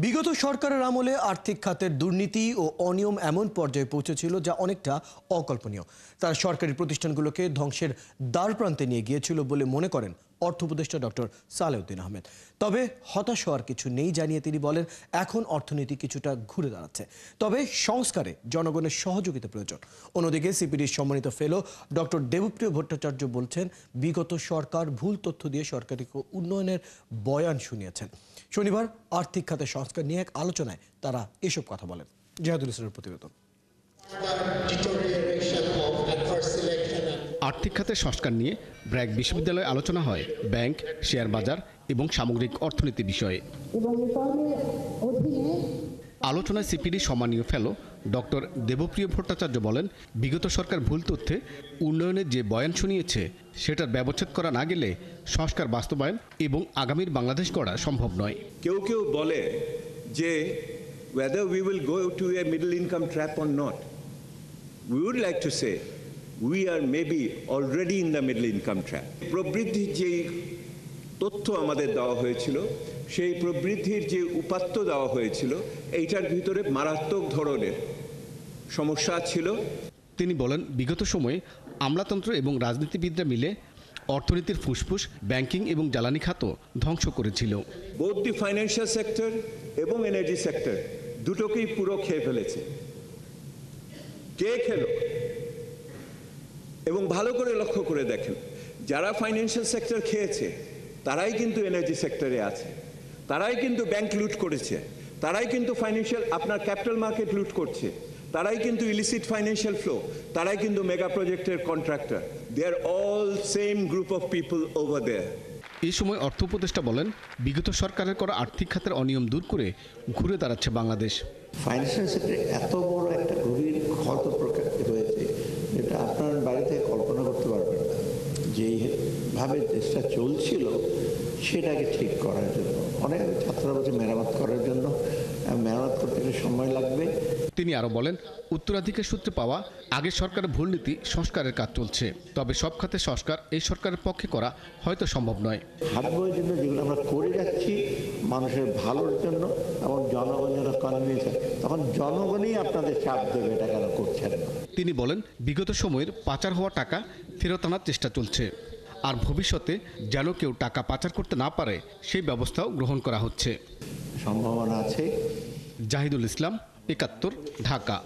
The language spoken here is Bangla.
বিগত সরকারের আমলে আর্থিক খাতের দুর্নীতি ও অনিয়ম এমন পর্যায়ে পৌঁছেছিল যা অনেকটা অকল্পনীয়। তার সরকারি প্রতিষ্ঠানগুলোকে ধ্বংসের দ্বারপ্রান্তে নিয়ে গিয়েছিল বলে মনে করেন অর্থ উপদেষ্টা ডক্টর সালেউদ্দিন আহমেদ। তবে হতাশ হওয়ার কিছু নেই জানিয়ে তিনি বলেন, এখন অর্থনীতি কিছুটা ঘুরে দাঁড়াচ্ছে, তবে সংস্কারে জনগণের সহযোগিতা প্রয়োজন। অন্যদিকে সিপিডির সম্মানিত ফেলো ডক্টর দেবপ্রিয় ভট্টাচার্য বলছেন, বিগত সরকার ভুল তথ্য দিয়ে সরকারি উন্নয়নের বয়ান শুনিয়েছেন। শনিবার আর্থিক খাতের সংস্কার নিয়ে এক আলোচনায় তারা এসব কথা বলেন। জিহাদুল ইসলামের প্রতিবেদন। আর্থিক খাতের সংস্কার নিয়ে ব্র্যাক বিশ্ববিদ্যালয়ে আলোচনা হয় ব্যাংক, শেয়ার বাজার এবং সামগ্রিক অর্থনীতি বিষয়ে। আলোচনায় সিপিডি সম্মানীয় ফেলো ডক্টর দেবপ্রিয় ভট্টাচার্য বলেন, বিগত সরকার ভুল তথ্যে উন্নয়নের যে বয়ান শুনিয়েছে সেটার ব্যবচ্ছেদ করা না গেলে সংস্কার বাস্তবায়ন এবং আগামীর বাংলাদেশ গড়া সম্ভব নয়। কেউ কেউ বলে যে whether we will go to a middle income trap or not, we would like to say we are maybe already in the middle income trap. প্রবৃদ্ধির যে তথ্য আমাদের দেওয়া হয়েছিল, সেই প্রবৃদ্ধির যে উপাত্ত দেওয়া হয়েছিল, এইটার ভিতরে মারাত্মক ধরনের সমস্যা ছিল। তিনি বলেন, বিগত সময়ে আমলাতন্ত্র এবং রাজনীতিবিদরা মিলে অর্থনীতির ফুসফুস ব্যাংকিং এবং জ্বালানি খাতও ধ্বংস করেছিল। বোথ দি ফাইন্যান্সিয়াল সেক্টর এবং এনার্জি সেক্টর দুটোকেই পুরো খেয়ে ফেলেছে। কে খেলো? এবং ভালো করে লক্ষ্য করে দেখেন, যারা ফাইন্যান্সিয়াল সেক্টর খেয়েছে তারাই কিন্তু এনার্জি সেক্টরে আছে, তারাই কিন্তু ব্যাংক লুট করেছে, তারাই কিন্তু ফাইন্যান্সিয়াল আপনার ক্যাপিটাল মার্কেট লুট করছে, তারাই কিন্তু ইলিসিট ফাইন্যান্সিয়াল ফ্লো, তারাই কিন্তু মেগা প্রজেক্টের contractor. They are all same group of people over there. এই সময় অর্থ উপদেষ্টা বলেন, বিগত সরকারের করা আর্থিক খাতের অনিয়ম দূর করে ঘুরে দাঁড়াচ্ছে বাংলাদেশ। ফাইন্যান্সিয়াল সেক্টরে এত বড় একটা গভীর ক্ষত প্রকাশিত হয়েছে যেটা আপনার বাড়ি থেকে কল্পনা করতে পারবেন না। যেইভাবে দেশটা চলছিল সেটাকে ঠিক করার জন্য অনেক ছাত্ররা বলছে মেরামত করার জন্য, মেরামত করতে গেলে সময় লাগবে। তিনি আরও বলেন, উত্তরাধিকার সূত্রে পাওয়া আগের সরকারের ভুল নীতি সংস্কারের কাজ চলছে, তবে সব খাতে সংস্কার এই সরকারের পক্ষে করা হয়তো সম্ভব নয়। হাত বইয়ের জন্য যেগুলো আমরা করে যাচ্ছি মানুষের ভালোর জন্য এবং জনগণ যেন কনভিন্স হয়, তখন জনগণই আপনাদের চাপ দেবে এটা কেন করছেন না। তিনি বলেন, বিগত সময়ের পাচার হওয়া টাকা ফেরত আনার চেষ্টা চলছে, আর ভবিষ্যতে যেন কেউ টাকা পাচার করতে না পারে সেই ব্যবস্থাও গ্রহণ করা হচ্ছে। সম্ভাবনা আছে। জাহিদুল ইসলাম, ৭১, ঢাকা।